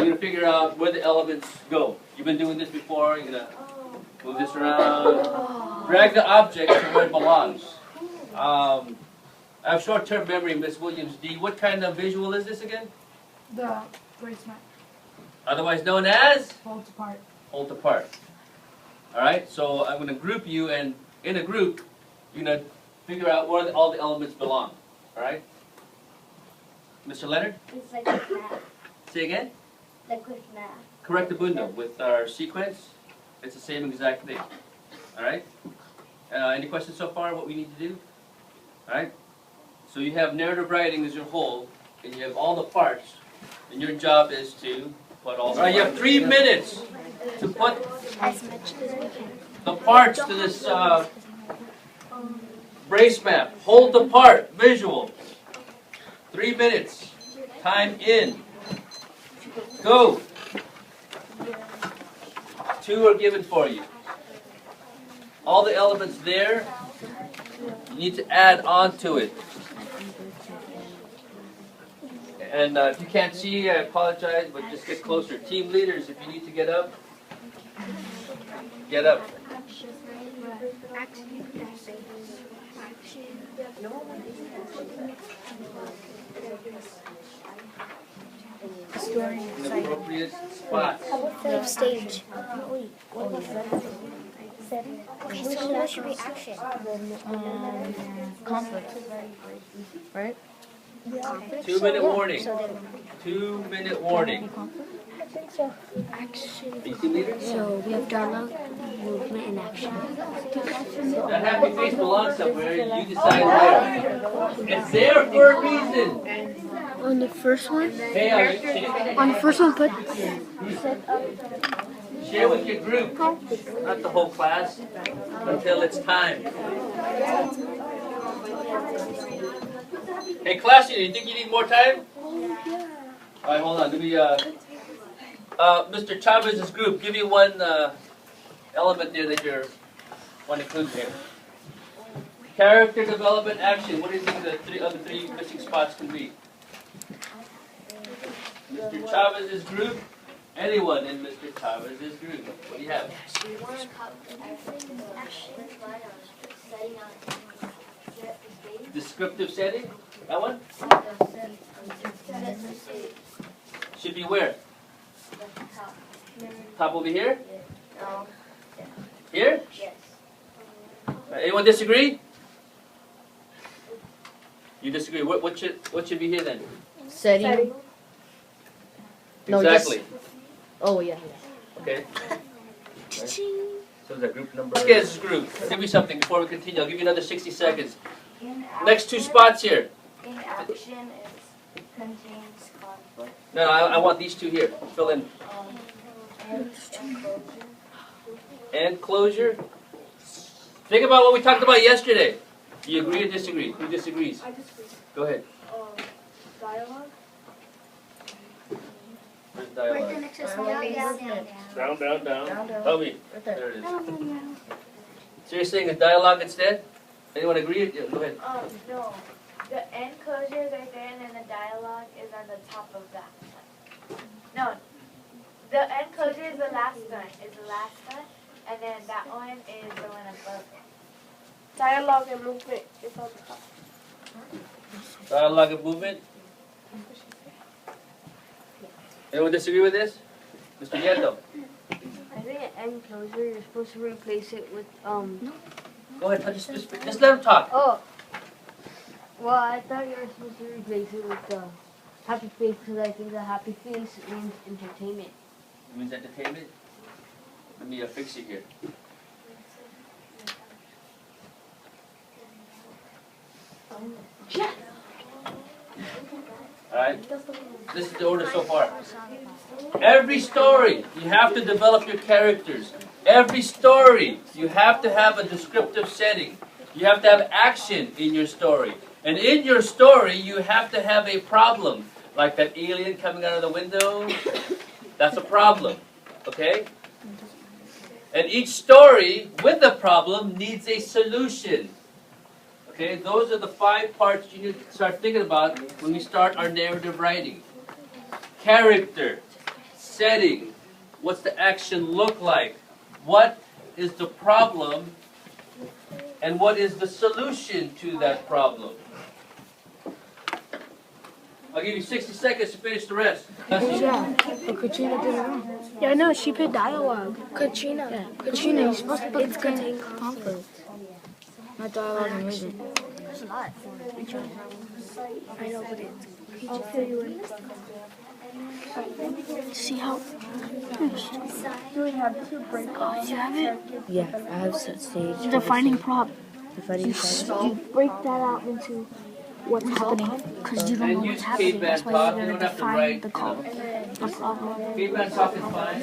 you're going to figure out where the elements go. You've been doing this before. You're going to move this around. Drag the object to where it belongs. I have short-term memory, Miss Williams D. What kind of visual is this again? The brace map. Otherwise known as? Holds apart. Hold apart. Alright, so I'm going to group you, and in a group, you're going to figure out where all the elements belong. Alright? Mr. Leonard? It's like with math. Say again? Like with math. Correctabundo. With our sequence, it's the same exact thing. Alright? Any questions so far what we need to do? Alright? So you have narrative writing as your whole, and you have all the parts, and your job is to put all the parts. You have 3 minutes to put As much as we can. the parts to this brace map. Hold the part, visual. 3 minutes. Time in. Go. 2 are given for you. All the elements there, you need to add on to it. And if you can't see, I apologize, but just get closer. Team leaders, if you need to get up, get up. In the appropriate spots. Third stage. Okay, so that should be action. Conflict. Right? 2 minute warning. So then 2 minute warning. I think so. Action. Are you team leaders? So we have dialogue, movement, and action. That happy face belongs somewhere. You decide where. It's there for a reason. On the first one? Hey, On the first one, put. share with your group, not the whole class, until it's time. Hey, class, you think you need more time? All right, hold on. Let me, Mr. Chavez's group, give you one element there that you want to include here. Character development action. What do you think the other three missing spots can be? Mr. Chavez's group. Anyone in Mr. Chavez's group. What do you have? Descriptive setting. That one? Should be where? Top over here? No. Here? Yes. Anyone disagree? You disagree. What should be here then? Setting. No, Exactly. yes. Oh, yeah. Okay. So is that group number? Yes, group. Give me something before we continue. I'll give you another 60 seconds. Next 2 spots here. In action is contains conflict. No, I want these 2 here. Fill in. And closure. Think about what we talked about yesterday. Do you agree or disagree? Who disagrees? I disagree. Go ahead. Dialogue. Where's dialogue? next down. Down. Tell me. Right there. There it is. So you're saying a dialogue instead? Anyone agree? Yeah, go ahead. No. The end closure is right there, and then the dialogue is on the top of that. No. The end closure is the last one. And then that one is the one above it. Dialogue and movement is on top. Dialogue and movement. Anyone disagree with this? Mr. Nieto. I think at end closure, you're supposed to replace it with, Go ahead. Just let him talk. oh. Well, I thought you were supposed to replace it with the happy face because I think the happy face means entertainment. It means entertainment. Let me fix it here. Alright? This is the order so far. Every story, you have to develop your characters. Every story, you have to have a descriptive setting. You have to have action in your story. And in your story, you have to have a problem. Like that alien coming out of the window. That's a problem. Okay? And each story with a problem needs a solution. Okay? Those are the 5 parts you need to start thinking about when we start our narrative writing. Character, setting? What's the action look like? What is the problem? And what is the solution to that problem? I'll give you 60 seconds to finish the rest. Yeah, but Katrina did it wrong. Yeah, no, she put dialogue. Katrina, you're supposed to put contain conflict. Not dialogue and movement. It's not. I know, but it's. I'll fill you in. See how. Do we have to break off? You have it? Yeah, I have set stage. Defining problem. Defining problem. You break that out into what's happening because you don't know And what's use happening. feedback That's why talk. you You gotta don't have to define write. the problem. Feedback talk is fine.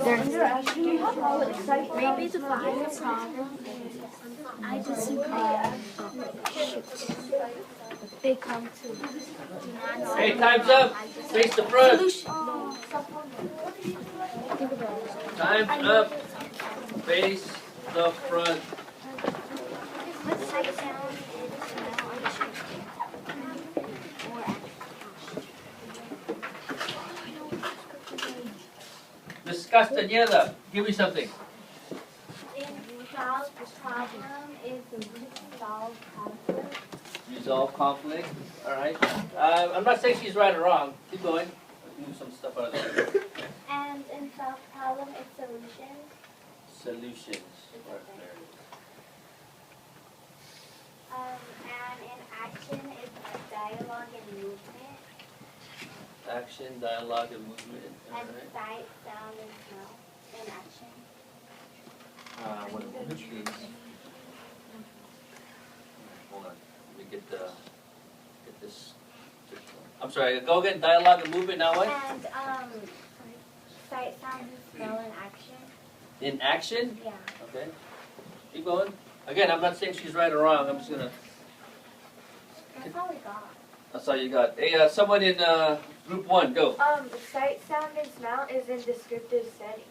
Maybe define the problem. I disagree. They come to. Hey, time's up. Face the front. Time's up. Face the front. What sight, sound, and smell are you or Miss Castañeda, give me something. solve the problem is to solve conflict. Resolve conflict. All right. I'm not saying she's right or wrong. Keep going. Let's move some stuff out of there. And in solve problem is solutions. Solutions. And in action is dialogue and movement. Action, dialogue, and movement. All And right. sight, sound, and smell in action. What are these? Hold on. Let me get this. I'm sorry. Go again. Dialogue and movement. Now what? And sight, sound, and smell in action. In action. Yeah. Okay. Keep going. Again, I'm not saying she's right or wrong. I'm just gonna. That's all we got. That's all you got. Hey, someone in group 1, go. Sight, sound, and smell is in descriptive setting.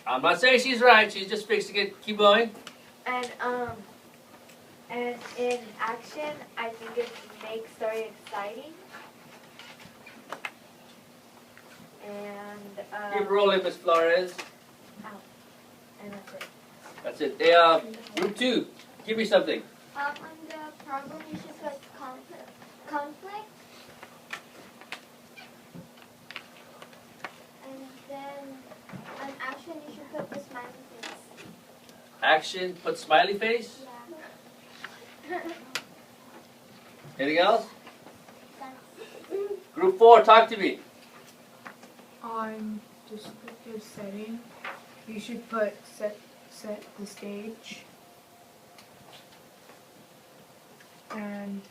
I'm not saying she's right. She's just fixing it. Keep going. And in action, I think it makes story exciting. And Keep rolling, Miss Flores. and that's it. That's it. Hey, group 2, give me something. On the problem, you should put conflict. And then on action, you should put the smiley face. Action, put smiley face. Yeah. Anything else? Group 4, talk to me. On descriptive setting, you should put set the stage. And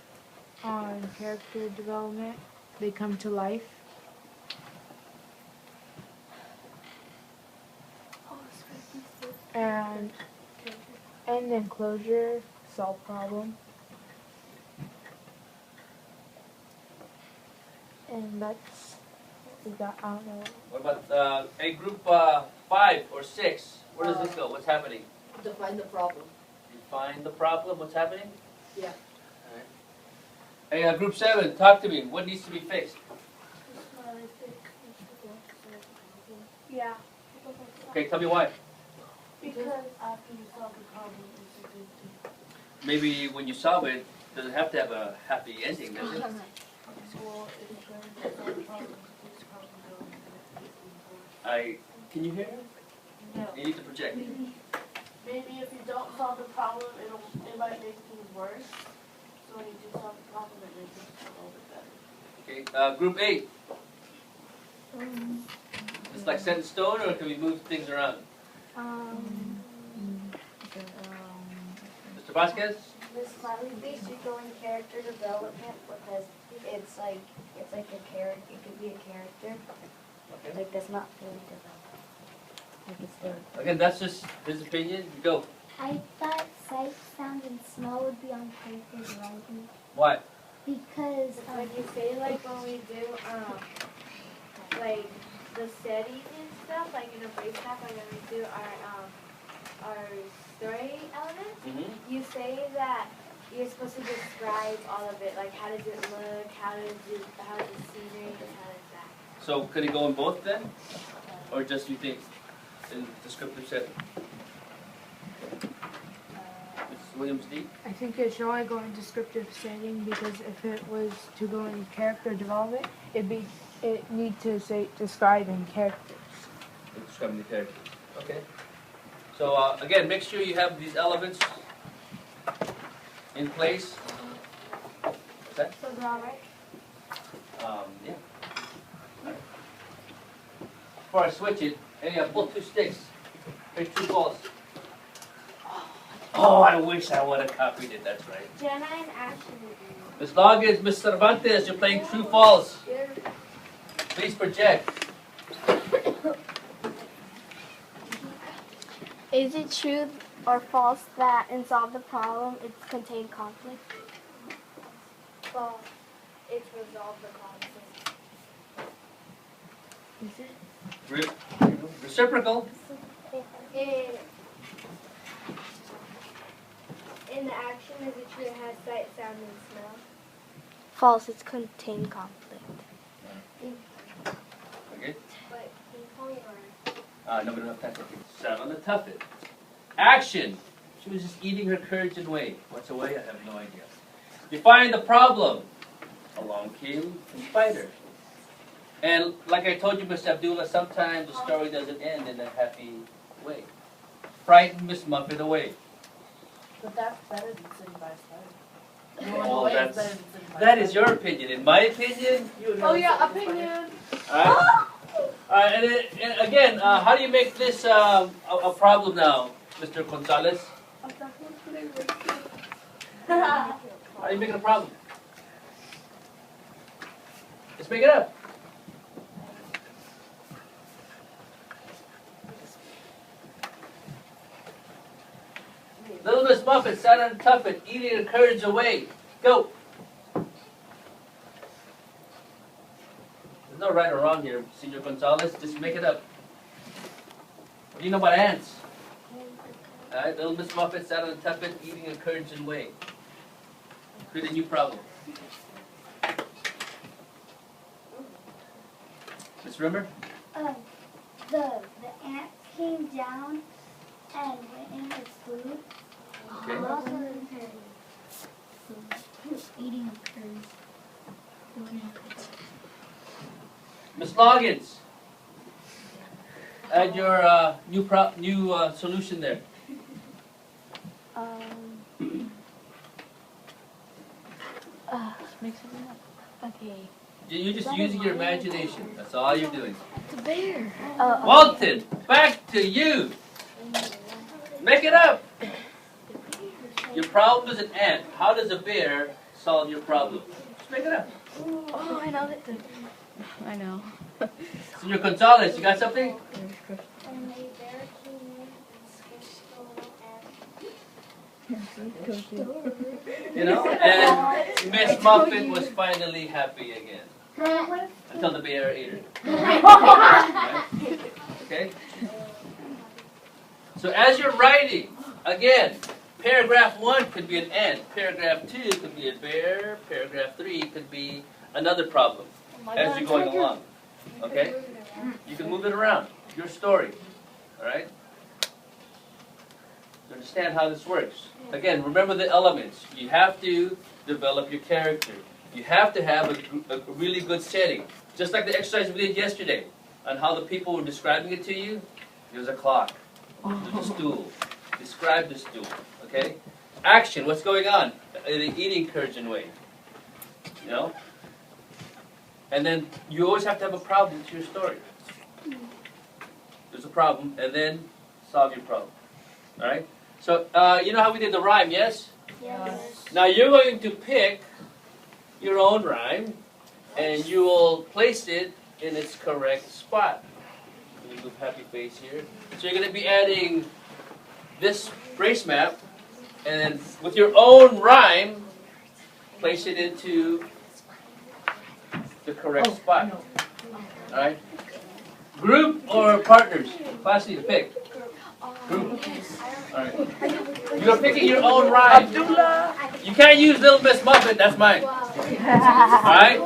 on character development, they come to life. And then closure, solve problem. And that's we got. I don't know. What about hey, group 5 or 6? Where does this go? What's happening? Define the problem. Define the problem. What's happening? Yeah. All right. Hey, group 7, talk to me. What needs to be fixed? Yeah. Okay, tell me why. Because after you solve the problem, it's a good thing. Maybe when you solve it, doesn't have to have a happy ending, does it? Well, it shows that the problem is probably Can you hear? No. You need to project. Maybe if you don't solve the problem, it might make things worse. So when you do solve the problem, it makes it a little bit better. Okay, group 8. It's like set in stone, or can we move things around? Mr. Vasquez? The smiley face should go in character development because it's like a character. It could be a character. Okay. Like that's not fully developed. Like it's there. Again, that's just his opinion. Go. I thought sight, sound, and smell would be on character development Why? because When you say like when we do like the setting and stuff, like in a brace map, like when we do our story elements, Mm-hmm. you say that you're supposed to describe all of it, like how does it look, how is the scenery, and how is that. So could it go in both then? Or just you think in descriptive setting? Mrs. Williams-D? I think it should only go in descriptive setting because if it was to go in character development, it need to say describing characters. Describing the characters. Okay. So again, make sure you have these elements in place. What's that? So they're all right? Yeah. Right. Before I switch it, I pull 2 sticks. Here's 2 balls. Oh, I wish I would have copied it. That's right. Jenna and Ashley. As long as Miss Cervantes, you're playing true false. Please project. Is it true or false that in solve the problem it's contained conflict? Well, it's resolved the conflict. Is it? Reciprocal. In the action, is it true it has sight, sound, and smell? False, it's contained conflict. Okay. But can you call me No, we don't have time for it. 7 to tough it. Action. She was just eating her courage and way. What's away? I have no idea. Define the problem. Along came the spider. And like I told you, Mr. Abdullah, sometimes the story doesn't end in a happy way. Frighten Miss Muffet away. But that's better than sitting by a spider. Oh, that is your opinion. In my opinion, Oh yeah, opinion. alright? Alright, and again, how do you make this a problem now, Mr. Gonzalez? How do you make it a problem? Let's make it up. Little Miss Muffet sat on Tuffet, eating her courage away. Go. There's no right or wrong here, Senor Gonzalez. Just make it up. What do you know about ants? Alright, little Miss Muffet sat on Tuffet, eating her courage and way. Create a new problem. Miss Rimmer? The ant came down and went in his food. Okay. Also Eating a curd. Miss Loggins? Add your new solution there. Make something up. Okay. You're just using your imagination. That's all you're doing. It's a bear. Walton, back to you. Make it up. Your problem is an ant. How does a bear solve your problem? Just make it up. Oh, I know that. I know. Senor Gonzalez, you got something? And a bear came in and squished the little ant. You know? And Miss Muffet was finally happy again. Until the bear ate her. Right? Okay? So as you're writing, again, paragraph 1 could be an ant. Paragraph 2 could be a bear. Paragraph 3 could be another problem as you're going along. Okay? You can move it around. Your story. Alright? You understand how this works. Again, remember the elements. You have to develop your character. You have to have a really good setting. Just like the exercise we did yesterday on how the people were describing it to you. There's a clock. There's a stool. Describe the stool. Okay? Action. What's going on? The eating courage and way. You know? And then you always have to have a problem to your story. There's a problem, and then solve your problem. Alright? So, you know how we did the rhyme, yes? Yes. Now you're going to pick your own rhyme, and you will place it in its correct spot. Let me move happy face here. So you're going to be adding this brace map, and then with your own rhyme, place it into the correct spot. Alright? Group or partners? Class need to pick. Group. Alright. You're picking your own rhyme. You can't use Little Miss Muffet, that's mine. Alright?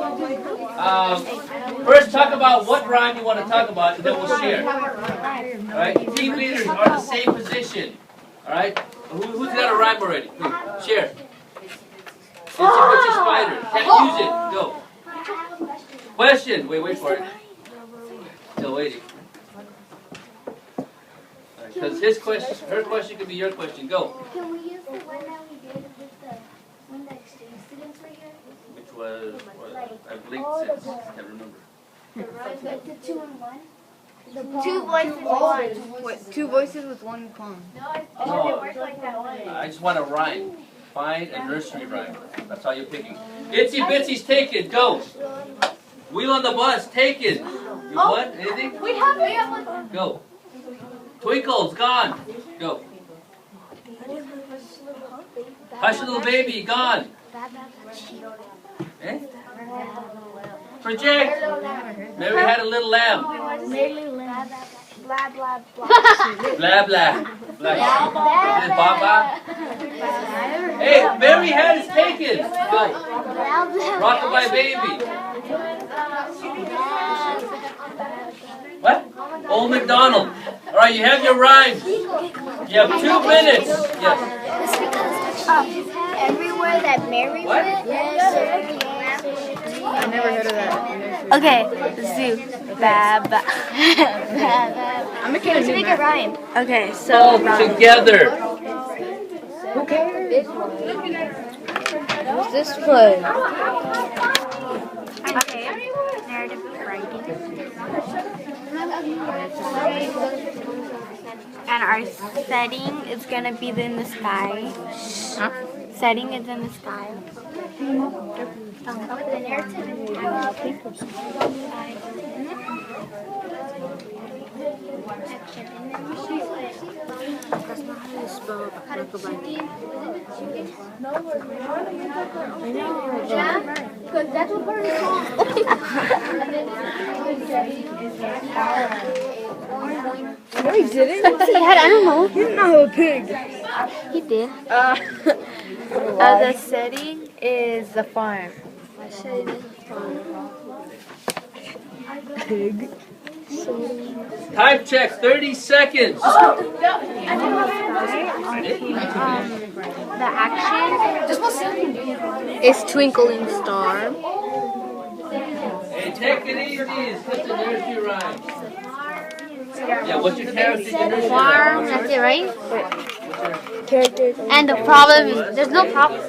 First talk about about what rhyme you want to talk about, and then we'll share. Alright, team leaders are the same position. Alright? Who's got a rhyme already? Share. Itsy Bitsy Spider. Can't use it. Go. Question. Wait for it. Still waiting. Because her question could be your question. Go. Can we use the one that we did with the when the exchange students were here? Which was, I blinked since. Can't remember. Like the 2 and 1? Two voices in one. Wait, 2 voices with 1 con. No, it doesn't work like that one. I just want a rhyme. Find a nursery rhyme. That's all you're picking. Itsy Bitsy's taken. Go. Wheel on the bus. Taken. You what? Anything? We have one. Go. Twinkle's gone. Go. Hush little baby. Gone. Eh? Project. Mary had a little lamb. Blah, blah, blah. Blah blah. Blah. Baba. Hey, Mary had is taken. Go. Rockabye baby. What? Old MacDonald. All right, you have your rhymes. You have 2 minutes. Yes. It's because everywhere that Mary What? went, I never heard of that. Okay, zoo. Bab. I'm a kid. make a rhyme. Okay, so All together. Who cares? What's this play? okay, narrative writing. And our setting is gonna be in the sky. Huh? Setting is in the sky. The narrative That's not how you spell rockabye. because that's what part of the song. No, he didn't. He had animals. He didn't know a pig. He did. The setting is the farm. Pig. Time check. 30 seconds. The action It's Twinkling Star. Hey, take it easy. It's just a nursery rhyme. Yeah, what's your character in the nursery farm. rhyme? That's it, right? And the problem is there's no problem.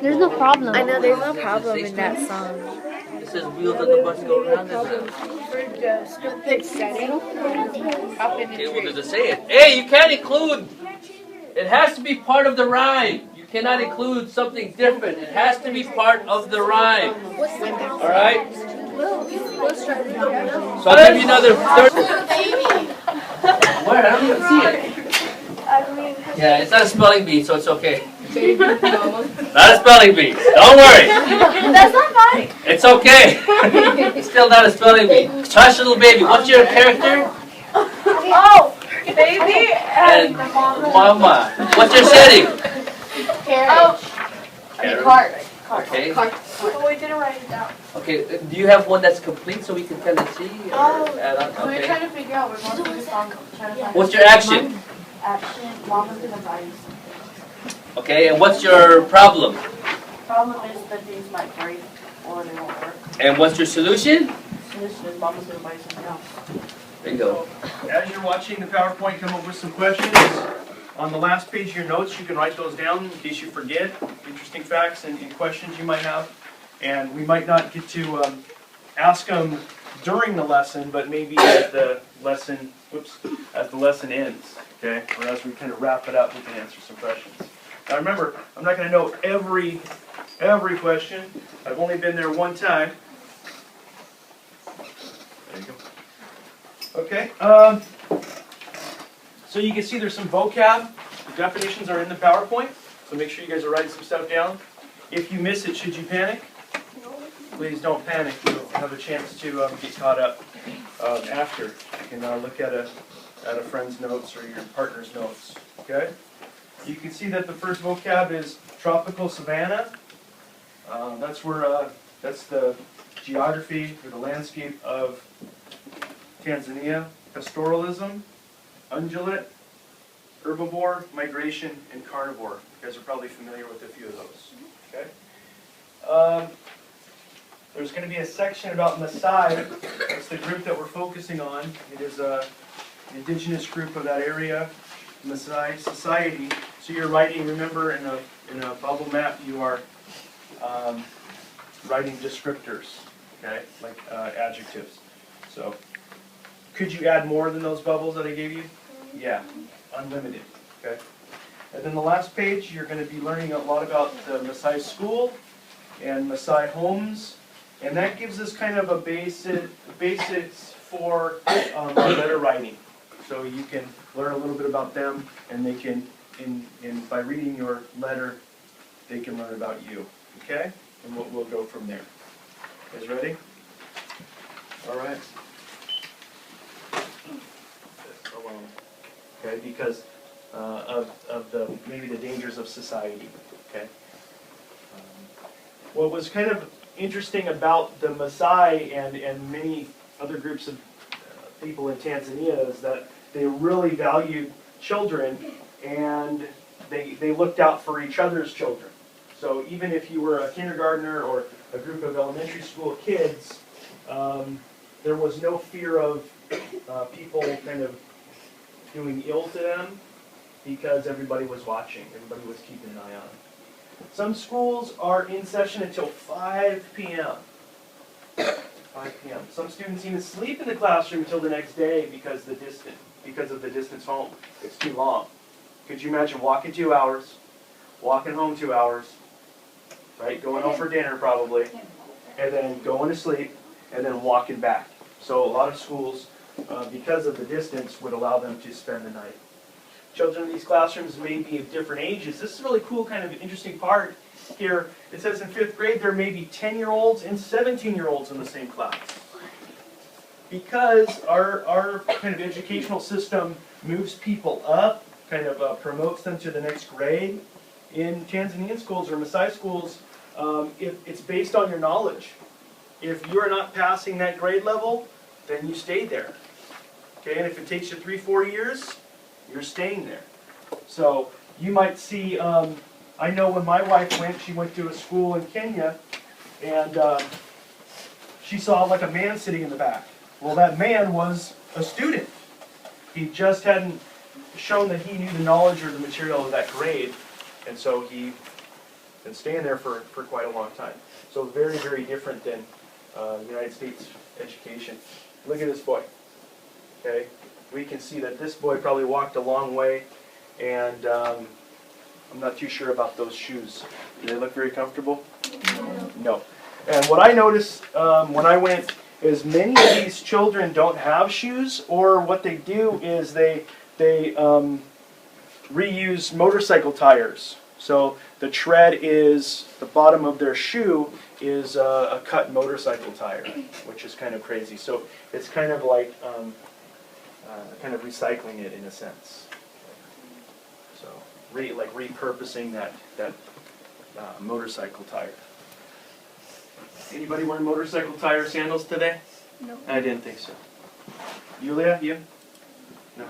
There's no problem. I know there's no problem in that song. It says wheels on the bus go around. Okay, well, does it say it? Hey, you can't include. It has to be part of the rhyme. You cannot include something different. It has to be part of the rhyme. All right? So I'll give you another 30. Where? I don't even see it. Yeah, it's not a spelling bee, so it's okay. Not a spelling bee. Don't worry. That's not funny. It's okay. It's still not a spelling bee. Hush little baby. What's your character? Oh, baby And mama. What's your setting? Cart. Okay. Oh, we didn't write it down. Okay. Do you have one that's complete so we can kind of see? Add on? We're Okay. trying to figure out. We're going through the song, trying to find What's your action? action. Mama's gonna buy you something. Okay. And what's your problem? Problem is that these might break or they won't work. And what's your solution? Solution is Mama's gonna buy you something else. There you go. As you're watching the PowerPoint come up with some questions, on the last page of your notes, you can write those down in case you forget, interesting facts and questions you might have. And we might not get to ask them during the lesson, but maybe as the lesson, as the lesson ends, okay? Or as we kind of wrap it up, we can answer some questions. Now remember, I'm not going to know every question. I've only been there one time. There you go. Okay. So you can see there's some vocab. The definitions are in the PowerPoint. So make sure you guys are writing some stuff down. If you miss it, should you panic? Please don't panic. You'll have a chance to get caught up after. You can look at a friend's notes or your partner's notes. Okay. You can see that the first vocab is tropical savanna. That's where That's the geography or the landscape of Tanzania. Pastoralism, ungulate, herbivore, migration, and carnivore. You guys are probably familiar with a few of those. Okay. There's going to be a section about Maasai. That's the group that we're focusing on. It is an indigenous group of that area, Maasai society. So you're writing, remember, in a bubble map, you are writing descriptors, okay, like adjectives. So, could you add more than those bubbles that I gave you? Yeah, unlimited, okay. And then the last page, you're going to be learning a lot about the Maasai school and Maasai homes, and that gives us kind of a basics for letter writing. So you can learn a little bit about them, and they can, by reading your letter, they can learn about you. Okay? And we'll go from there. You guys ready? All right. Alone. Okay? Because of maybe the dangers of society. Okay? What was kind of interesting about the Maasai and many other groups of people in Tanzania is that they really valued children, and they looked out for each other's children. So even if you were a kindergartner or a group of elementary school kids, there was no fear of people kind of doing ill to them because everybody was watching, everybody was keeping an eye on them. Some schools are in session until 5 p.m. 5 p.m. Some students even sleep in the classroom until the next day because of the distance home. It's too long. Could you imagine walking 2 hours, walking home 2 hours, right? Going home for dinner probably, and then going to sleep, and then walking back. So a lot of schools, because of the distance, would allow them to spend the night. Children in these classrooms may be of different ages. This is a really cool, kind of interesting part here. It says in 5th grade there may be 10-year-olds and 17-year-olds in the same class. Because our kind of educational system moves people up, kind of promotes them to the next grade. In Tanzanian schools or Maasai schools, it's based on your knowledge. If you are not passing that grade level, then you stay there. Okay, and if it takes you 3-4 years, you're staying there. So you might see, I know when my wife went, she went to a school in Kenya, and she saw like a man sitting in the back. Well, that man was a student. He just hadn't shown that he knew the knowledge or the material of that grade, and so he been staying there for quite a long time. So very, very different than United States education. Look at this boy. Okay, we can see that this boy probably walked a long way, and I'm not too sure about those shoes. Do they look very comfortable? No. And what I noticed when I went is many of these children don't have shoes, or what they do is they reuse motorcycle tires. So the tread is, the bottom of their shoe is a cut motorcycle tire, which is kind of crazy. So it's kind of like kind of recycling it in a sense. So like repurposing that motorcycle tire. Anybody wearing motorcycle tire sandals today? No. I didn't think so. Yulia, you? No.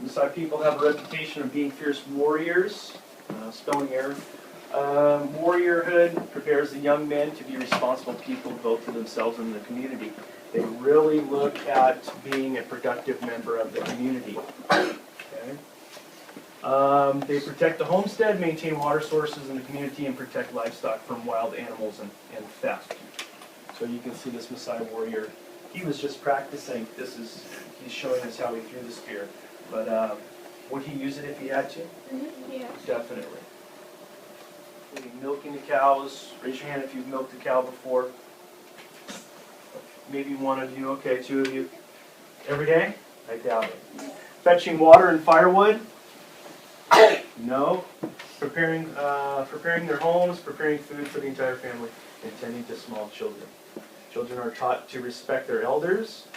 Maasai people have a reputation of being fierce warriors. Spelling error. Warriorhood prepares the young men to be responsible people both for themselves and the community. They really look at being a productive member of the community. Okay. They protect the homestead, maintain water sources in the community, and protect livestock from wild animals and theft. So you can see this Maasai warrior. He was just practicing. He's showing us how he threw the spear. But would he use it if he had to? Yeah. Definitely. Milking the cows. Raise your hand if you've milked a cow before. Maybe one of you. Okay, 2 of you. Every day? I doubt it. Fetching water and firewood? No. Preparing their homes, preparing food for the entire family, and tending to small children. Children are taught to respect their elders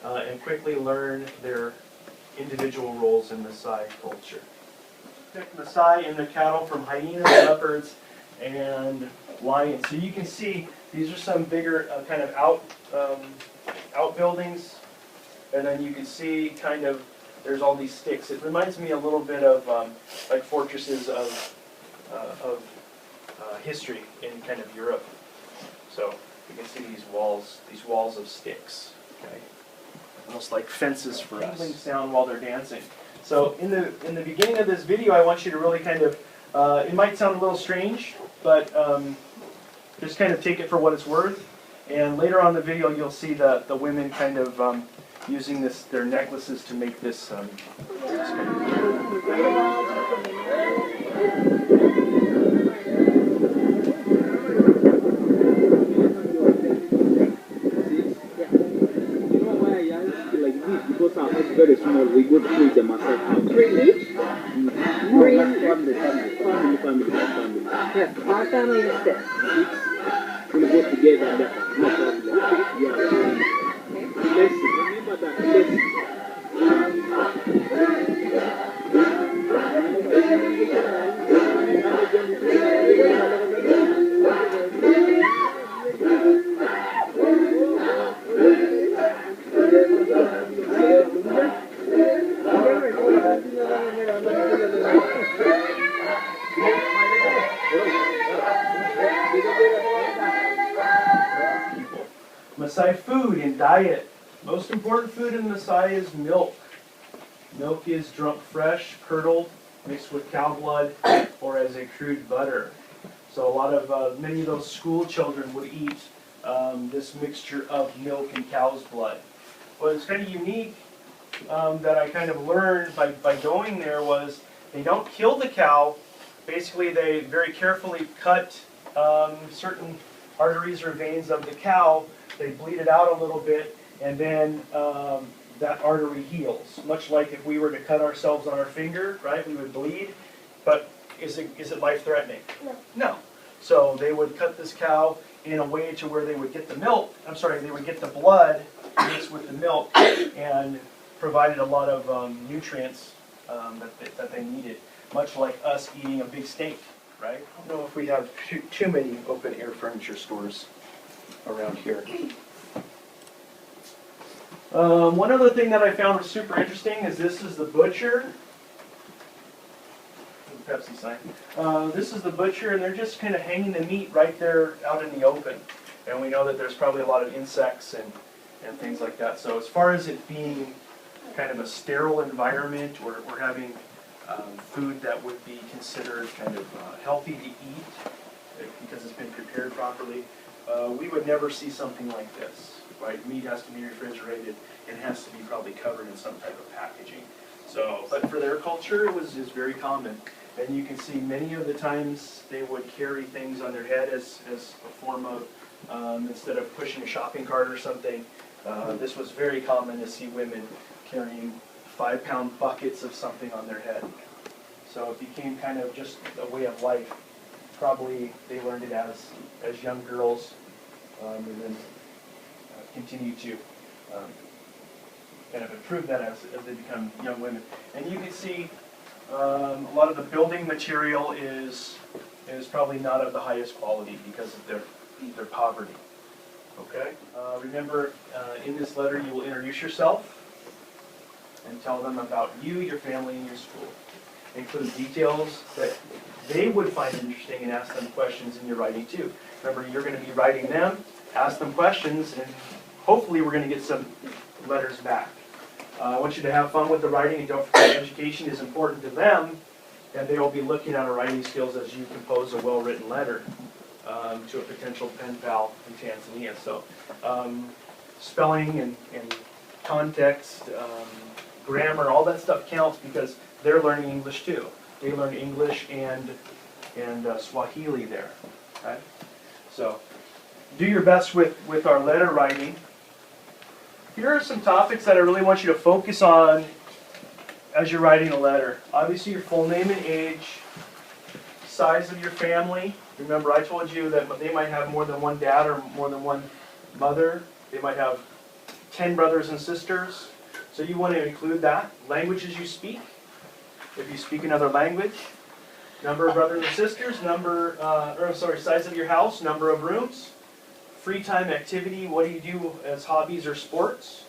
and quickly learn their individual roles in Maasai culture. pick Maasai and their cattle from hyenas, leopards, and lions. So you can see these are some bigger kind of outbuildings, and then you can see kind of there's all these sticks. It reminds me a little bit of like fortresses of history in kind of Europe. So you can see these walls of sticks. Okay, almost like fences for us. Sound while they're dancing. So in the beginning of this video, I want you to really kind of it might sound a little strange, but just kind of take it for what it's worth. And later on in the video, you'll see the women kind of using their necklaces to make this. Because our house is very small, we go to feed them ourselves. Three each? Family. Yes, our family is six. We go together, no problem. Yeah. Blessing, remember that blessing. Maasai food and diet. Most important food in Maasai is milk. Milk is drunk fresh, curdled, mixed with cow blood, or as a crude butter. So a lot of many of those school children would eat this mixture of milk and cow's blood. What is kind of unique that I kind of learned by going there was they don't kill the cow. Basically, they very carefully cut certain arteries or veins of the cow. They bleed it out a little bit, and then that artery heals. Much like if we were to cut ourselves on our finger, right? We would bleed, but is it life-threatening? No. No. So they would cut this cow in a way to where they would get the milk. They would get the blood mixed with the milk, and provided a lot of nutrients that they needed. Much like us eating a big steak, right? I don't know if we have too many open-air furniture stores around here. One other thing that I found was super interesting is this is the butcher. Pepsi sign. This is the butcher, and they're just kind of hanging the meat right there out in the open. And we know that there's probably a lot of insects and things like that. So as far as it being kind of a sterile environment, or having food that would be considered kind of healthy to eat because it's been prepared properly, we would never see something like this. Right? Meat has to be refrigerated and has to be probably covered in some type of packaging. So, but for their culture, it was very common. And you can see many of the times they would carry things on their head as a form of, instead of pushing a shopping cart or something, this was very common to see women carrying 5-pound buckets of something on their head. So it became kind of just a way of life. Probably they learned it as young girls, and then continue to kind of improve that as they become young women. And you can see a lot of the building material is probably not of the highest quality because of their poverty. Okay? Remember, in this letter you will introduce yourself and tell them about you, your family, and your school. Include details that they would find interesting and ask them questions in your writing too. Remember, you're going to be writing them, ask them questions, and hopefully we're going to get some letters back. I want you to have fun with the writing, and don't forget education is important to them, and they will be looking at our writing skills as you compose a well-written letter to a potential pen pal in Tanzania. So spelling and context, grammar, all that stuff counts because they're learning English too. They learn English and Swahili there. Right? So do your best with our letter writing. Here are some topics that I really want you to focus on as you're writing a letter. Obviously your full name and age, size of your family. Remember I told you that they might have more than one dad or more than one mother. They might have 10 brothers and sisters. So you want to include that. Languages you speak. if you speak another language, number of brothers and sisters, size of your house, number of rooms, free time activity, what do you do as hobbies or sports,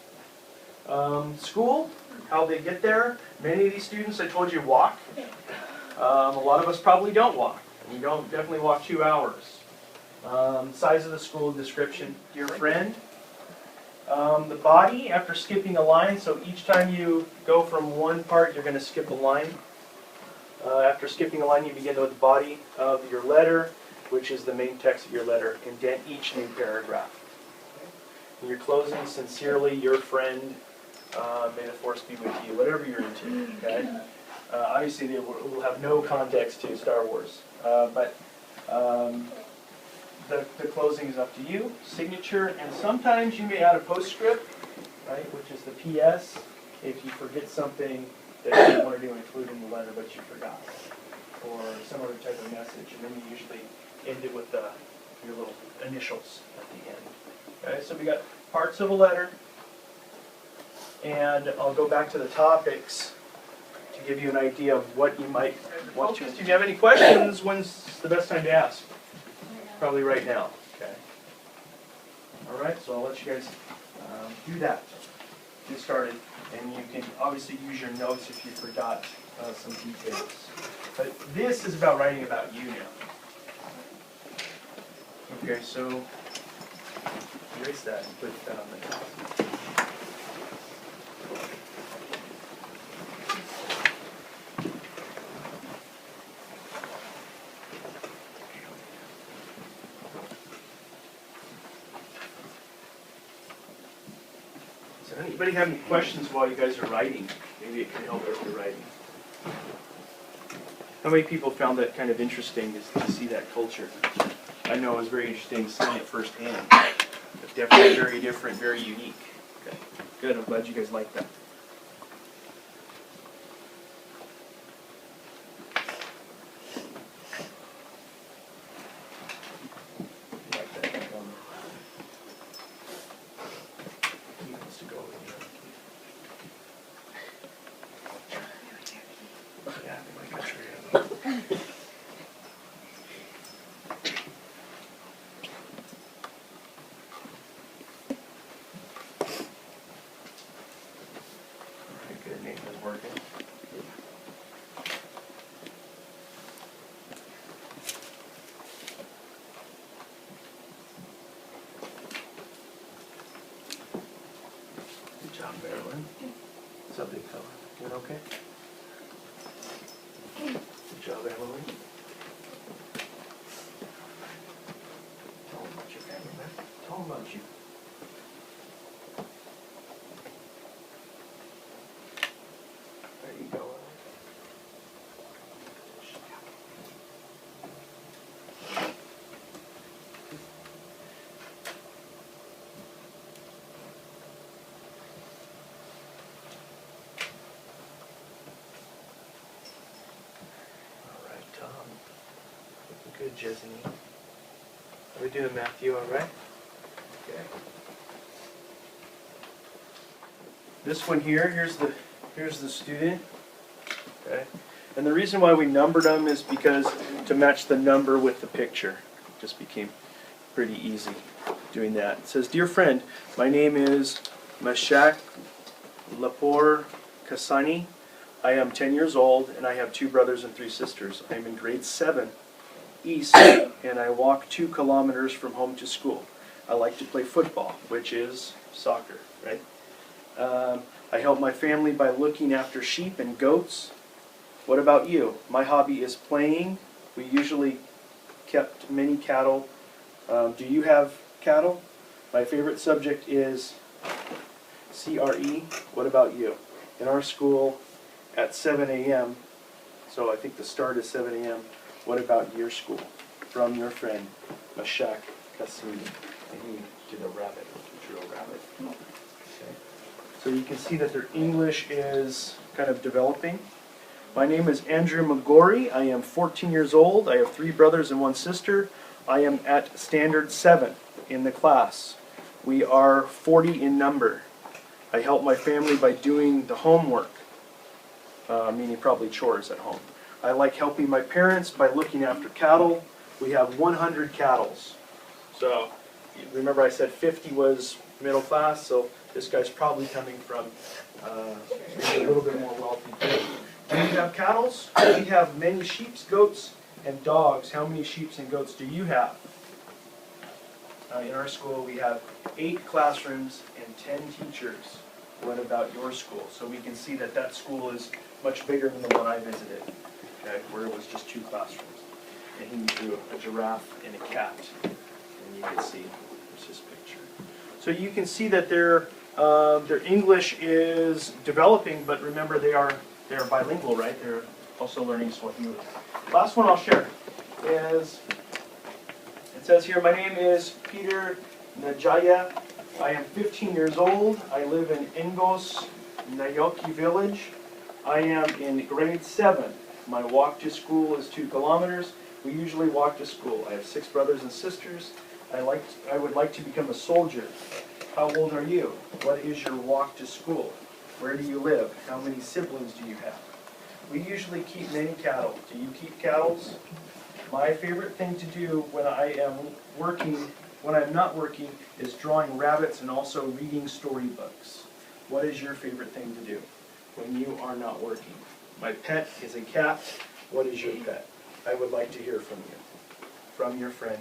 school, how they get there. Many of these students, I told you, walk. A lot of us probably don't walk. We don't definitely walk 2 hours. Size of the school, description, dear friend. The body, after skipping a line, so each time you go from one part, you're going to skip a line. After skipping a line, you begin with the body of your letter, which is the main text of your letter. Indent each new paragraph. In your closing, sincerely, your friend, may the force be with you, whatever you're into, okay? Obviously, they will have no context to Star Wars, but the closing is up to you. Signature, and sometimes you may add a postscript, right, which is the PS, if you forget something that you wanted to include in the letter but you forgot, or some other type of message, and then you usually end it with your little initials at the end. Okay, so we got parts of a letter, and I'll go back to the topics to give you an idea of what you might want to. If you have any questions, when's the best time to ask? Probably right now. Okay. All right, so I'll let you guys do that. Get started, and you can obviously use your notes if you forgot some details. But this is about writing about you now. Okay, so erase that and put that on the top. Does anybody have any questions while you guys are writing? Maybe it can help if you're writing. How many people found that kind of interesting to see that culture? I know it was very interesting seeing it firsthand. It's definitely very different, very unique. Okay, good. I'm glad you guys like that. What's up, big fella? Doing okay? Good job, Emily. Tell them about your family, man. Tell them about you. There you go. Good, Jesney. How we doing, Matthew? All right? Okay. This one here, here's the student. Okay. And the reason why we numbered them is because to match the number with the picture. It just became pretty easy doing that. It says, "Dear friend, my name is Mashak Lapor Kasani. I am 10 years old and I have 2 brothers and 3 sisters. I am in grade 7. East, and I walk 2 kilometers from home to school. I like to play football, which is soccer, right? I help my family by looking after sheep and goats. What about you? My hobby is playing. We usually kept many cattle. Do you have cattle? My favorite subject is CRE. What about you? In our school at 7 a.m., so I think the start is 7 a.m., what about your school? From your friend, Mashak Kasimi." And he did a rabbit, a drill rabbit. Okay. So you can see that their English is kind of developing. My name is Andrew Magori. I am 14 years old. I have 3 brothers and 1 sister. I am at standard 7 in the class. We are 40 in number. I help my family by doing the homework. meaning probably chores at home. I like helping my parents by looking after cattle. We have 100 cattle. So remember I said 50 was middle class, so this guy's probably coming from a little bit more wealthy. Do you have cattle? We have many sheep, goats, and dogs. How many sheep and goats do you have? In our school we have 8 classrooms and 10 teachers. What about your school? So we can see that that school is much bigger than the one I visited, okay, where it was just 2 classrooms. And he drew a giraffe and a cat. And you can see, there's his picture. So you can see that their English is developing, but remember they're bilingual, right? They're also learning Swahili. Last one I'll share is, it says here, my name is Peter Najaya. I am 15 years old. I live in Ingos, Nayoki village. I am in grade 7. My walk to school is 2 kilometers. We usually walk to school. I have 6 brothers and sisters. I would like to become a soldier. How old are you? What is your walk to school? Where do you live? How many siblings do you have? We usually keep many cattle. Do you keep cattle? My favorite thing to do when I'm not working, is drawing rabbits and also reading storybooks. What is your favorite thing to do when you are not working? My pet is a cat. What is your pet? I would like to hear from you. From your friend,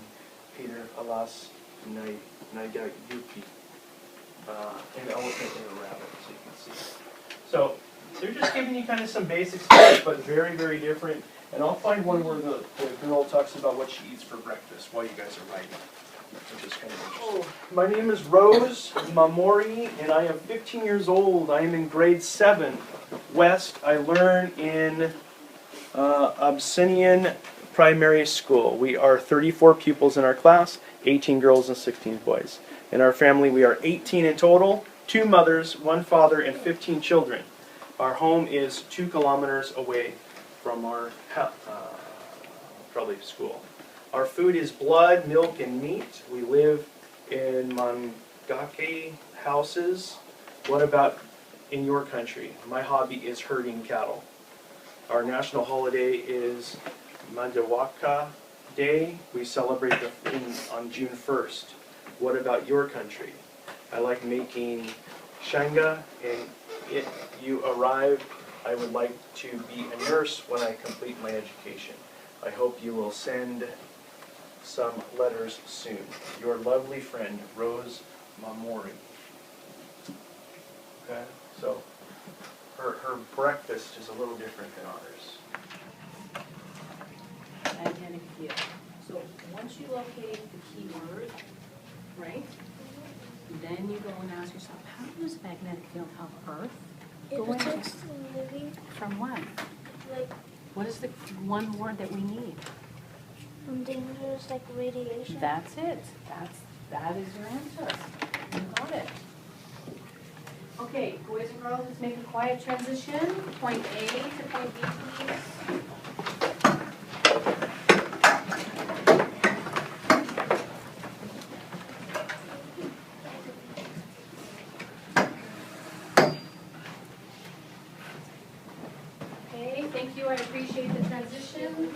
Peter Alas Nagayuki. An elephant and a rabbit, so you can see. So they're just giving you kind of some basic stuff, but very, very different. And I'll find one where the girl talks about what she eats for breakfast while you guys are writing. Which is kind of interesting. My name is Rose Mamori, and I am 15 years old. I am in grade 7 West. I learn in Abyssinian Primary School. We are 34 pupils in our class, 18 girls and 16 boys. In our family, we are 18 in total, 2 mothers, 1 father, and 15 children. Our home is 2 kilometers away from our probably school. Our food is blood, milk, and meat. We live in mangake houses. What about in your country? My hobby is herding cattle. Our national holiday is Mandawaka Day. We celebrate on June 1st. What about your country? I like making shanga, and if you arrive, I would like to be a nurse when I complete my education. I hope you will send some letters soon. Your lovely friend, Rose Mamori. Okay, so her breakfast is a little different than ours. Magnetic field. So once you locate the keyword, right, then you go and ask yourself, how does a magnetic field help Earth? It protects the living. From what? Like, what is the one word that we need? from dangerous, like radiation. That's it. That is your answer. You got it. Okay, boys and girls, let's make a quiet transition. Point A to point B, please. Okay, thank you. I appreciate the transition.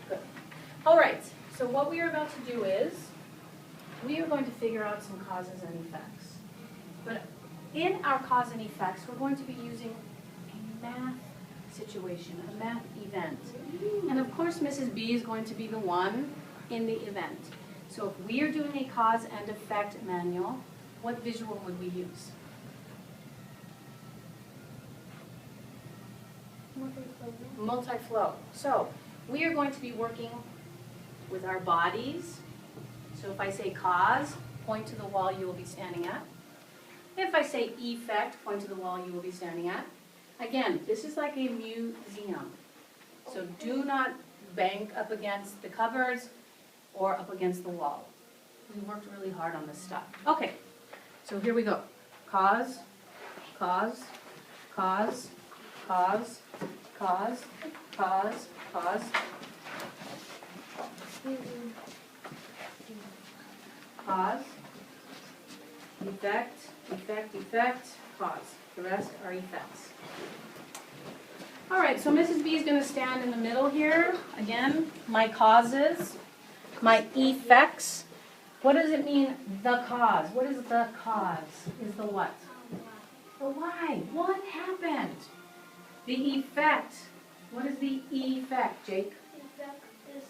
Good. All right, so what we are about to do is, we are going to figure out some causes and effects. But in our cause and effects, we're going to be using a math situation, a math event. And of course, Mrs. B is going to be the one in the event. So if we are doing a cause and effect manual, what visual would we use? Multi-flow. So we are going to be working with our bodies. So if I say cause, point to the wall you will be standing at. If I say effect, point to the wall you will be standing at. Again, this is like a museum. So do not bang up against the cupboards or up against the wall. We worked really hard on this stuff. Okay, so here we go. Cause, cause, cause, cause, cause, cause, cause. Cause, Effect, effect, effect, cause. The rest are effects. All right, so Mrs. B is going to stand in the middle here. Again, my causes, my effects. What does it mean, the cause? What is the cause? Is the what? The why. What happened? The effect. What is the effect, Jake? Effect is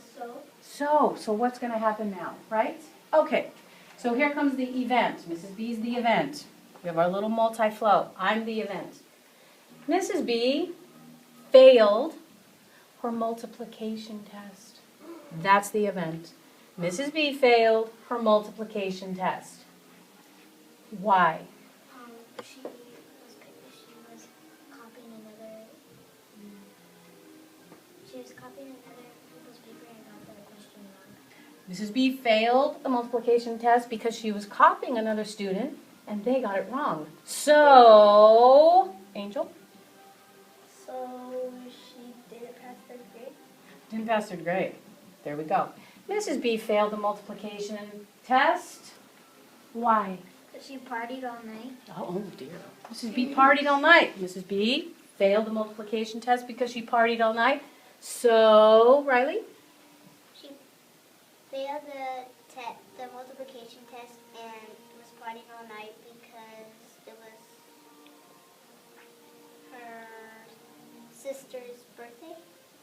so. So what's going to happen now, right? Okay, so here comes the event. Mrs. B is the event. We have our little multi-flow. I'm the event. Mrs. B failed her multiplication test. That's the event. Mrs. B failed her multiplication test. Why? She was copying another. She was copying another people's paper and got the question wrong. Mrs. B failed the multiplication test because she was copying another student and they got it wrong. So, Angel? So she didn't pass third grade? Didn't pass third grade. There we go. Mrs. B failed the multiplication test. Why? Because she partied all night. Oh dear. Mrs. B partied all night. Mrs. B failed the multiplication test because she partied all night. So, Riley? She failed the multiplication test and was partying all night because it was her sister's birthday.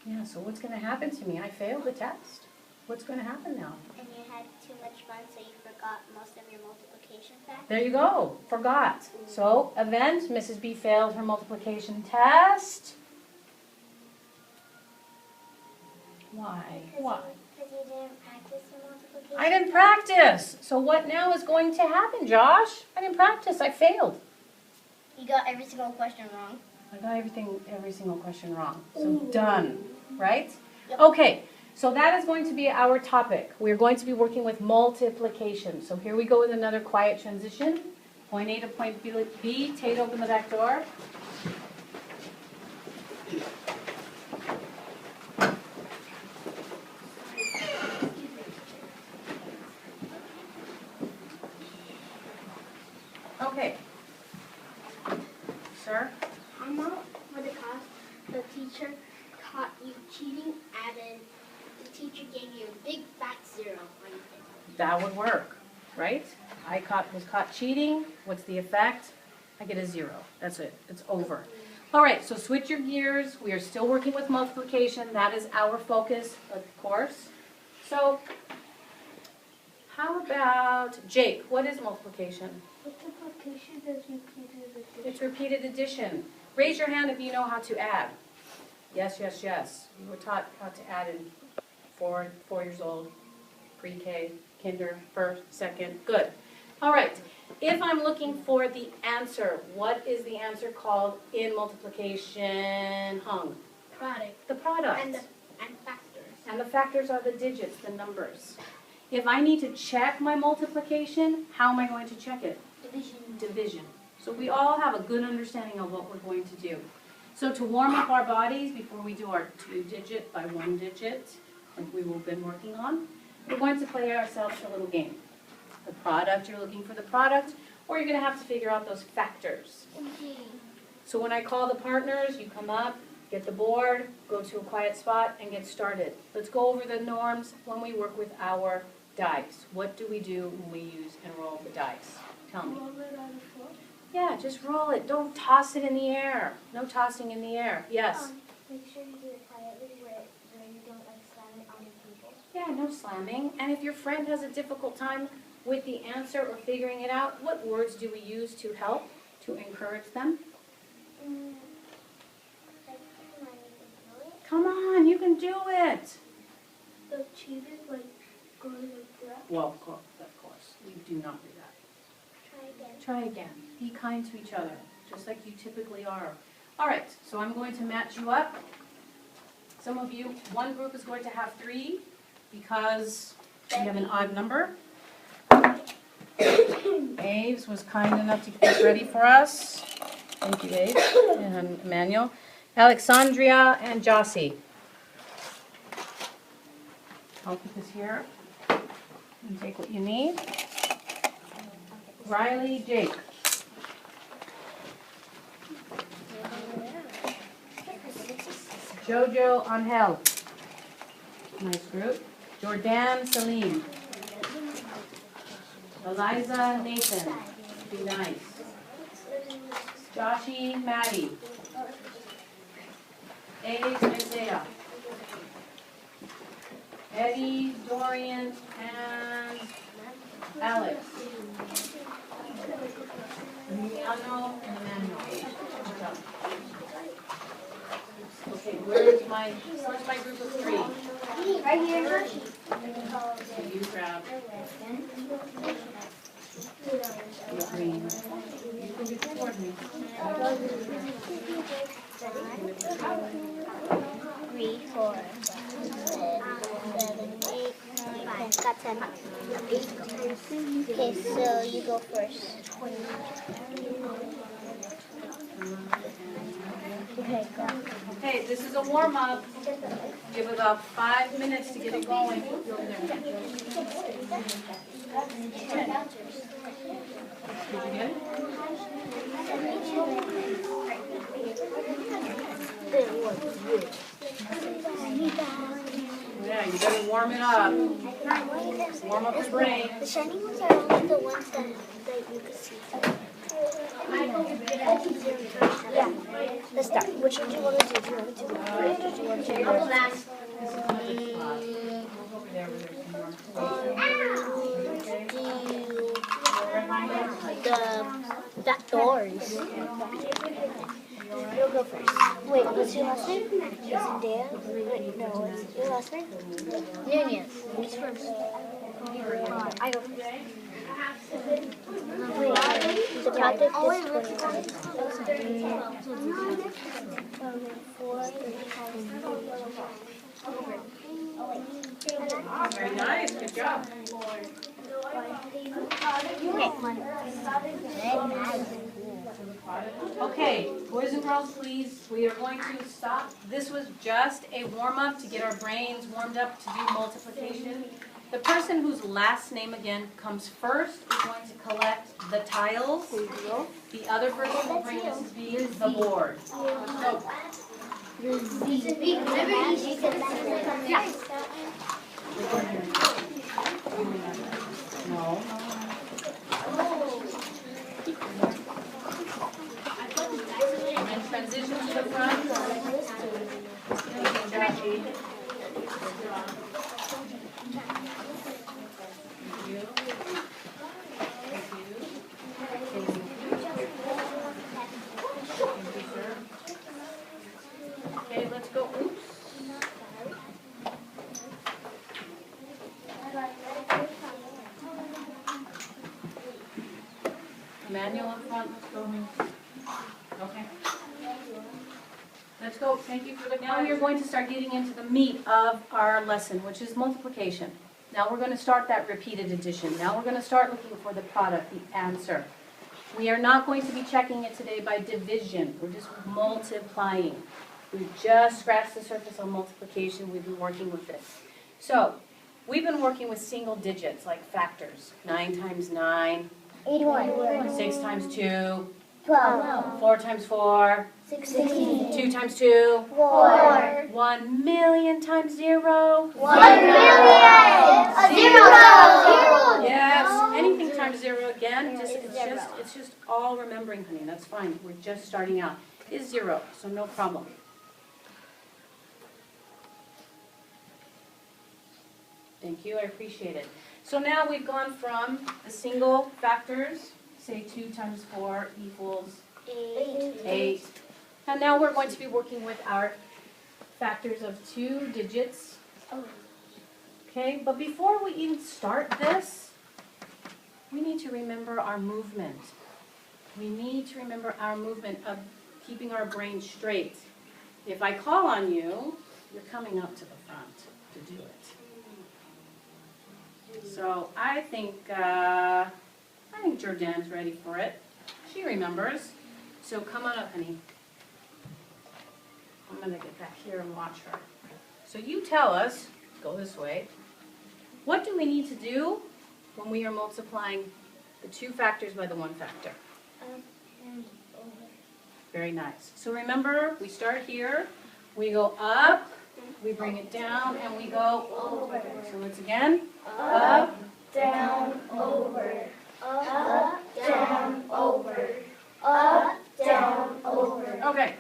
Yeah, so what's going to happen to me? I failed the test. What's going to happen now? And you had too much fun, so you forgot most of your multiplication facts. There you go. Forgot. So, event, Mrs. B failed her multiplication test. Why? Why? Because you didn't practice the multiplication. I didn't practice. So what now is going to happen, Josh? I didn't practice. I failed. You got every single question wrong. I got every single question wrong. So done, right? Yep. Okay, so that is going to be our topic. We're going to be working with multiplication. So here we go with another quiet transition. Point A to point B. Tate, open the back door. Okay. Sir? I'm not for the class. The teacher caught you cheating, and then the teacher gave you a big fat 0 on your paper. That would work, right? I was caught cheating. What's the effect? I get a 0. That's it. It's over. All right, so switch your gears. We are still working with multiplication. That is our focus, of course. So how about Jake? What is multiplication? Multiplication is repeated addition. It's repeated addition. Raise your hand if you know how to add. Yes, yes, yes. You were taught how to add in 4 years old, pre-K, kinder, first, second. Good. All right. If I'm looking for the answer, what is the answer called in multiplication, Hung? Product. The product. And factors. And the factors are the digits, the numbers. If I need to check my multiplication, how am I going to check it? Division. Division. So we all have a good understanding of what we're going to do. So to warm up our bodies before we do our 2-digit by 1 digit, like we've been working on, we're going to play ourselves a little game. The product, you're looking for the product, or you're going to have to figure out those factors. So when I call the partners, you come up, get the board, go to a quiet spot, and get started. Let's go over the norms when we work with our dice. What do we do when we use and roll the dice? Tell me. Roll it on the floor. Yeah, just roll it. Don't toss it in the air. No tossing in the air. Yes? Make sure you do it quietly where you don't slam it on the table. Yeah, no slamming. And if your friend has a difficult time with the answer or figuring it out, what words do we use to help, to encourage them? Come on, you can do it. The cheaters going like that. Well, of course. We do not do that. Try again. Try again. Be kind to each other, just like you typically are. All right, so I'm going to match you up. Some of you, one group is going to have 3 because we have an odd number. Aves was kind enough to get this ready for us. Thank you, Aves and Emmanuel. Alexandria and Jossie. I'll put this here and take what you need. Riley Jake. Jojo Angel. Nice group. Jordan Salim. Eliza Nathan. Be nice. Joshi Maddie. Abe Isaiah. Eddie, Dorian, and Alex. Emmanuel and Emmanuel. Okay, where's my group of three? Right here. You grab the green. You can do toward me. 3, 4, 7, 8, 9, 10. Got 10. 8. Okay, so you go first. Okay, go. Okay, this is a warm-up. You have about 5 minutes to get it going. Did you get it? Yeah, you better warm it up. Warm up your brain. The shiny ones are only the ones that you can see. Yeah, let's start. Which one do you want to do? Do you want to do the first? Do you want to do the last? The back doors. You'll go first. Wait, what's your last name? Zendaya? Wait, no, what's your last name? Union. Who's first? I go first. Wait, the practice is 25. 4, Very nice, good job. Okay, boys and girls, please, we are going to stop. This was just a warm-up to get our brains warmed up to do multiplication. The person whose last name again comes first is going to collect the tiles. The other person will bring Mrs. B the board. So, no. And then transition to the front. Okay, let's go. Oops. Manual in front, let's go. Okay. Let's go. Thank you for the. Now we are going to start getting into the meat of our lesson, which is multiplication. Now we're going to start that repeated addition. Now we're going to start looking for the product, the answer. We are not going to be checking it today by division. We're just multiplying. We've just scratched the surface on multiplication. We've been working with it. So, we've been working with single digits, like factors. 9 times 9. 81. 6 times 2. 12. 4 times 4. 16. 2 times 2. 4. 1 million times 0. 1 million. A 0. Yes, anything times 0 again. It's just all remembering, honey. That's fine. We're just starting out. Is 0, so no problem. Thank you, I appreciate it. So now we've gone from the single factors, say 2 times 4 equals 8. And now we're going to be working with our factors of 2 digits. Okay, but before we even start this, we need to remember our movement. We need to remember our movement of keeping our brain straight. If I call on you, you're coming up to the front to do it. So I think Jordan's ready for it. She remembers. So come on up, honey. I'm going to get back here and watch her. So you tell us, go this way, what do we need to do when we are multiplying The two factors by the one factor. Up and over. Very nice. So remember, we start here, we go up, we bring it down, and we go over. So let's again. Up, Down, over. Up, down, over. Up, down, over. okay.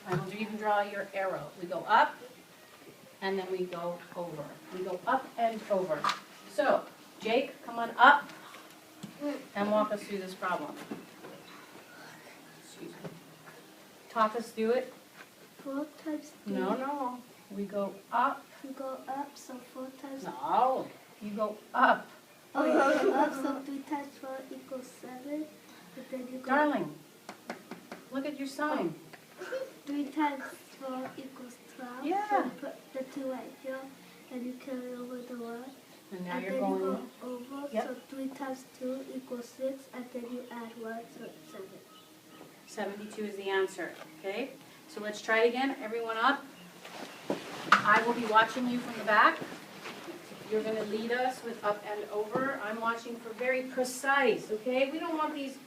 I will even draw your arrow. We go up, and then we go over. We go up and over. So, Jake, come on up and walk us through this problem. Excuse me. Talk us through it. 4 times 3. No. We go up. You go up, so 4 times. No. You go up. Oh, you go up, so 3 times 4 equals 7. But then you go. Darling, look at your sign. 3 times 4 equals 12. Yeah. So you put the 2 right here, and you carry over the 1. And now And you're then going. you go over, Yep. so 3 times 2 equals 6, and then you add 1, so it's 7. 72 is the answer, okay? So let's try it again. Everyone up. I will be watching you from the back. You're going to lead us with up and over. I'm watching for very precise, okay? We don't want these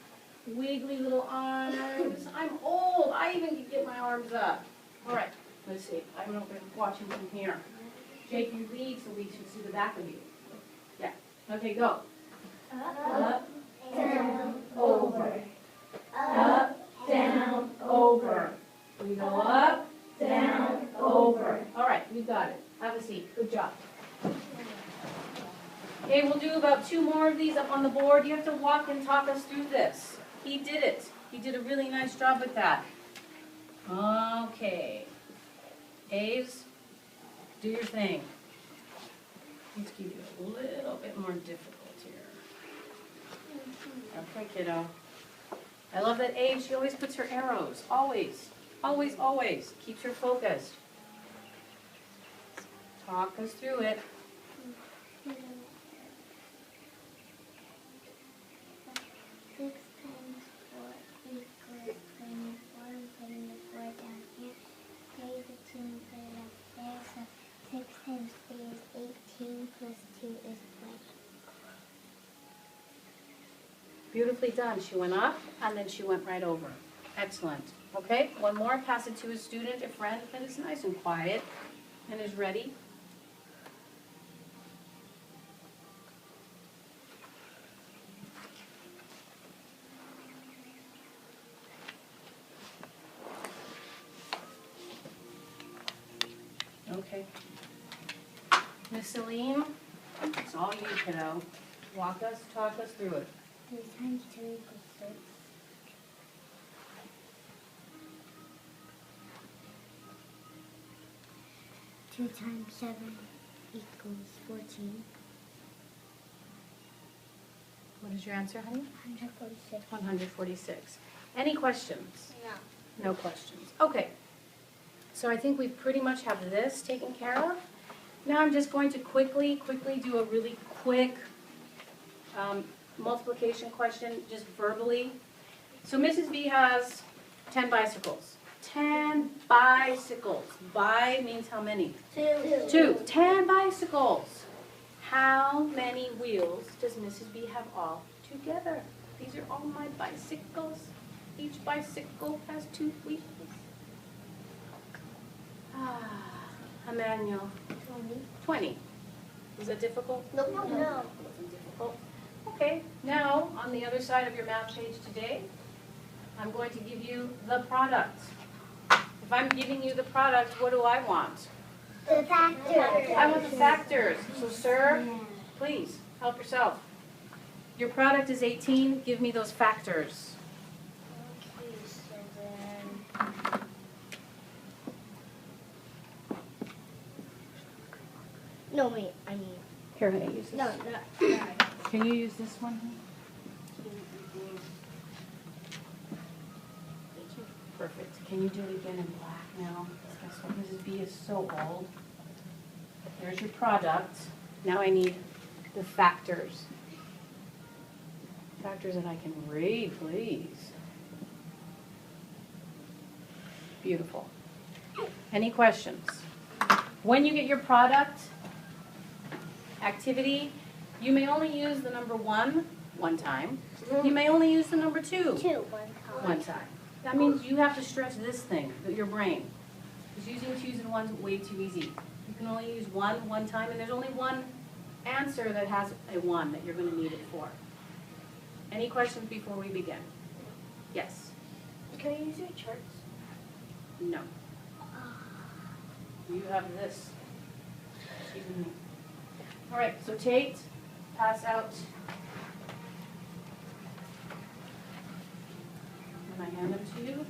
wiggly little arms. I'm old. I even can get my arms up. All right, let's see. I'm going to watch you from here. Jake, you lead so we should see the back of you. Yeah. Okay, go. Up, Down, over. Up, down, over. We go up, down, over. All right, you got it. Have a seat. Good job. Okay, we'll do about 2 more of these up on the board. You have to walk and talk us through this. He did it. He did a really nice job with that. Okay. Aves, do your thing. Let's give you a little bit more difficult here. Okay, kiddo. I love that Ave, she always puts her arrows. Always. Always, always. Keeps her focused. Talk us through it. 6 times 4 equals 24. I'm putting the 4 down here. Carry the 2 and put it up there. So 6 times 3 is 18 plus 2 is 20. Beautifully done. She went up and then she went right over. Excellent. Okay, one more. Pass it to a student, a friend that is nice and quiet and is ready. Okay. Miss Celine, it's all you, kiddo. Walk us, talk us through it. 3 times 2 equals 6. 2 times 7 equals 14. What is your answer, honey? 146. 146. Any questions? No. No questions. Okay. So I think we pretty much have this taken care of. Now I'm just going to quickly do a really quick multiplication question, just verbally. So Mrs. B has 10 bicycles. 10 bicycles. Bi means how many? 2. 2. 10 bicycles. How many wheels does Mrs. B have all together? These are all my bicycles. Each bicycle has 2 wheels. Emmanuel. 20. Was that difficult? No. Wasn't difficult. Okay, now on the other side of your math page today, I'm going to give you the product. If I'm giving you the product, what do I want? The factors. I want the factors. So, sir, please help yourself. Your product is 18. Give me those factors. Okay, so then. No, wait, I mean. Here, honey, use this. No. Can you use this one? Perfect. Can you do it again in black now? Because guess what? Mrs. B is so old. There's your product. Now I need the factors. Factors that I can read, please. Beautiful. Any questions? When you get your product activity, You may only use the number 1 one time. You may only use the number 2 one time. That means you have to stretch this thing, your brain. Because using 2s and 1s is way too easy. You can only use 1 one time, and there's only one answer that has a 1 that you're going to need it for. Any questions before we begin? Yes? Can I use your charts? No. You have this. Excuse me. All right, so Tate, pass out. And I hand them to you.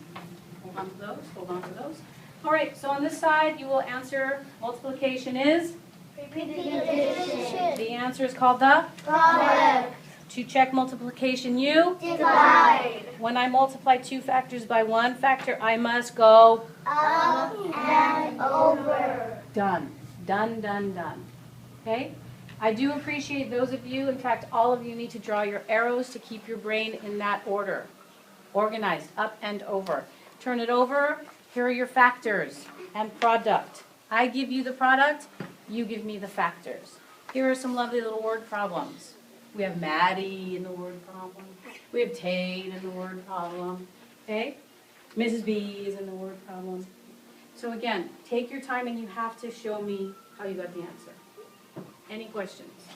Hold on to those, hold on to those. All right, so on this side, you will answer multiplication is? Repeated addition. The answer is called the? Product. To check multiplication, you? Divide. When I multiply 2 factors by 1 factor, I must go? Up and over. Done. Done, done, done. Okay? I do appreciate those of you, in fact, all of you need to draw your arrows to keep your brain in that order. Organized, up and over. Turn it over. Here are your factors and product. I give you the product, you give me the factors. Here are some lovely little word problems. We have Maddie in the word problem. We have Tate in the word problem. Okay? Mrs. B is in the word problem. So again, take your time and you have to show me how you got the answer. Any questions?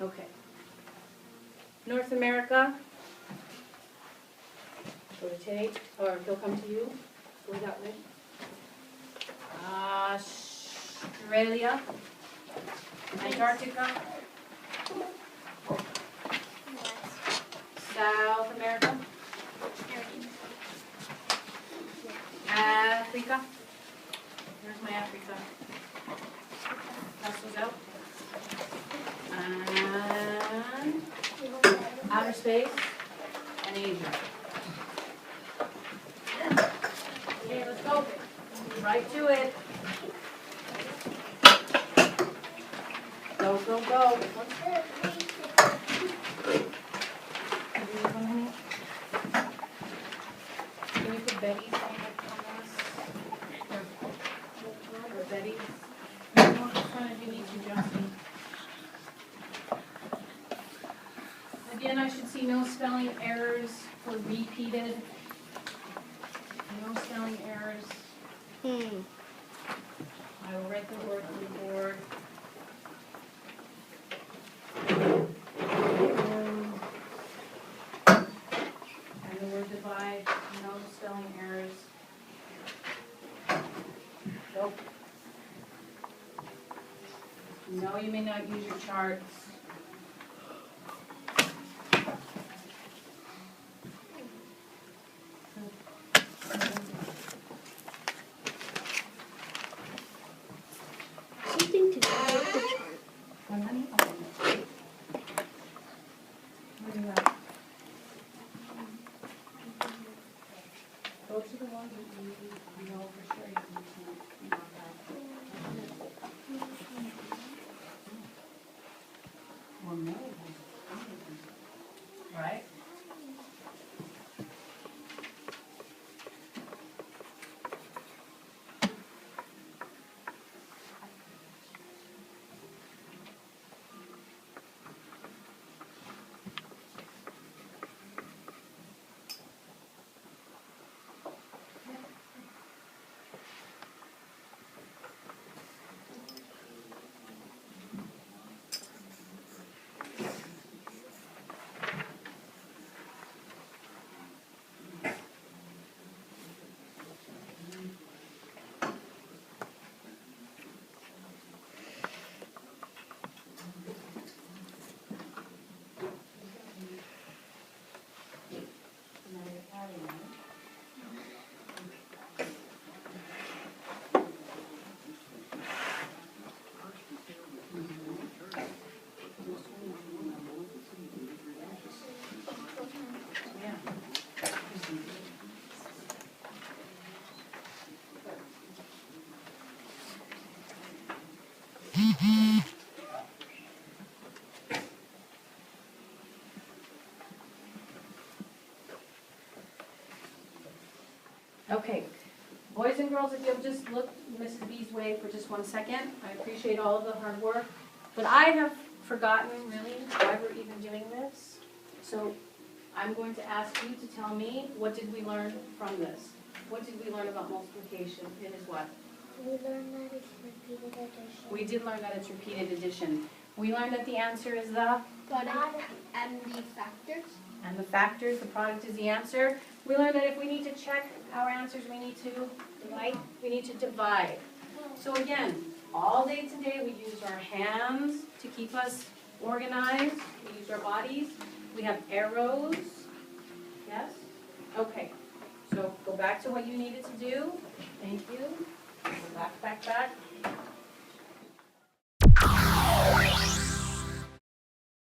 Okay. North America. Go to Tate, or he'll come to you. Go that way. Australia. Antarctica. South America. Africa. Where's my Africa? Pass those out. And outer space and Asia. Okay, let's go. Right to it. Go, go, go. Can you put Betty's on this? Or Betty's? Which one of you need to Justin? Again, I should see no spelling errors for repeated. No spelling errors. I will write the word on the board. And the word divide, no spelling errors. Nope. No, you may not use your charts. Something to do with the chart. Go to the one that you know for sure you can knock out. Well, no, right? Okay, boys and girls, if you'll just look Mrs. B's way for just 1 second. I appreciate all of the hard work, but I have forgotten really why we're even doing this. So I'm going to ask you to tell me, what did we learn from this? What did we learn about multiplication? It is what? We learned that it's repeated addition. We did learn that it's repeated addition. We learned that the answer is the? Product and the factors. And the factors, the product is the answer. We learned that if we need to check our answers, we need to divide. We need to divide. So again, all day today we used our hands to keep us organized. We used our bodies. We have arrows. Yes? Okay. So go back to what you needed to do. Thank you. Go back.